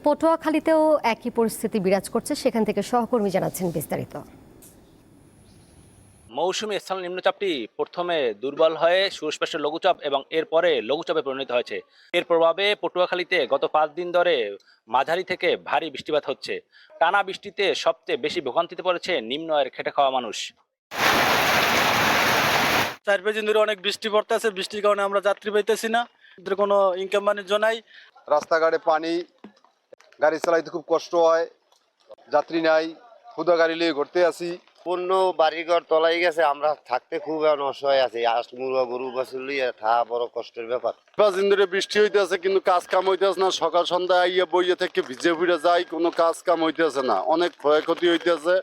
পটুয়াখালীতেও একই পরিস্থিতি বিরাজ করছে, সেখান থেকে সহকর্মী জানাচ্ছেন বিস্তারিত। মৌসুমী স্থল নিম্নচাপটি প্রথমে দুর্বল হয়ে সুস্পষ্ট লঘুচাপ এবং এরপরে লঘুচাপে পরিণত হয়েছে। এর প্রভাবে পটুয়াখালীতে গত 5 দিন ধরে মাঝারি থেকে ভারী বৃষ্টিপাত হচ্ছে। টানা বৃষ্টিতে সবচেয়ে বেশি ভোগান্তিতে পড়েছে নিম্ন আয়ের খেটে খাওয়া মানুষ। 4-5 দিন ধরে অনেক বৃষ্টি পড়তেছে, বৃষ্টির কারণে আমরা যাত্রী পাইতেছি না, এদের কোনো ইনকাম বাণিজ্য নাই। রাস্তাঘাটে পানি, গাড়ি চালাইতে খুব কষ্ট হয়, যাত্রী নাই, ক্ষুদা গাড়ি নিয়ে ঘুরতে আসি। পূর্ণ বাড়িঘর তলাই গেছে, আমরা থাকতে খুব অসহায় আছি। মুরগা গরু বাছুর লইয়া থাকা বড় কষ্টের ব্যাপার। 5 দিন ধরে বৃষ্টি হইতেছে কিন্তু কাজ কাম হইতেছে না। সকাল সন্ধ্যা আইয়া বইয়ে থেকে ভিজে ফিরে যায়, কোনো কাজ কাম হইতেছে না, অনেক ক্ষয়ক্ষতি হইতেছে।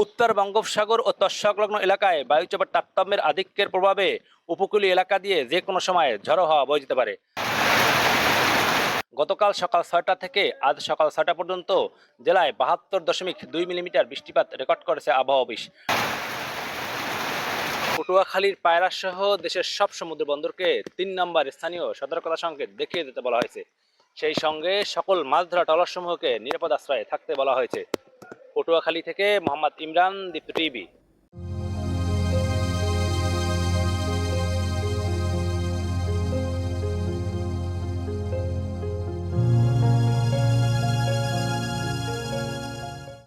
উত্তর বঙ্গোপসাগর ও তৎসংলগ্ন এলাকায় বায়ুচাপের তারতম্যের আধিক্যের প্রভাবে উপকূলীয় এলাকা দিয়ে যে কোনো সময় ঝড়ো হাওয়া বয়ে যেতে পারে। গতকাল সকাল 6টা থেকে আজ সকাল 6টা পর্যন্ত জেলায় 72.2 মিলিমিটার বৃষ্টিপাত রেকর্ড করেছে আবহাওয়া অফিস। পটুয়াখালীর পায়রা সহ দেশের সব সমুদ্র বন্দরকে 3 নম্বর স্থানীয় সতর্কতা সংকেত দেখিয়ে দিতে বলা হয়েছে। সেই সঙ্গে সকল মাছ ধরা ট্রলারসমূহকে নিরাপদ আশ্রয়ে থাকতে বলা হয়েছে। পটুয়াখালী থেকে মোহাম্মদ ইমরান, দীপ্ত টিভি।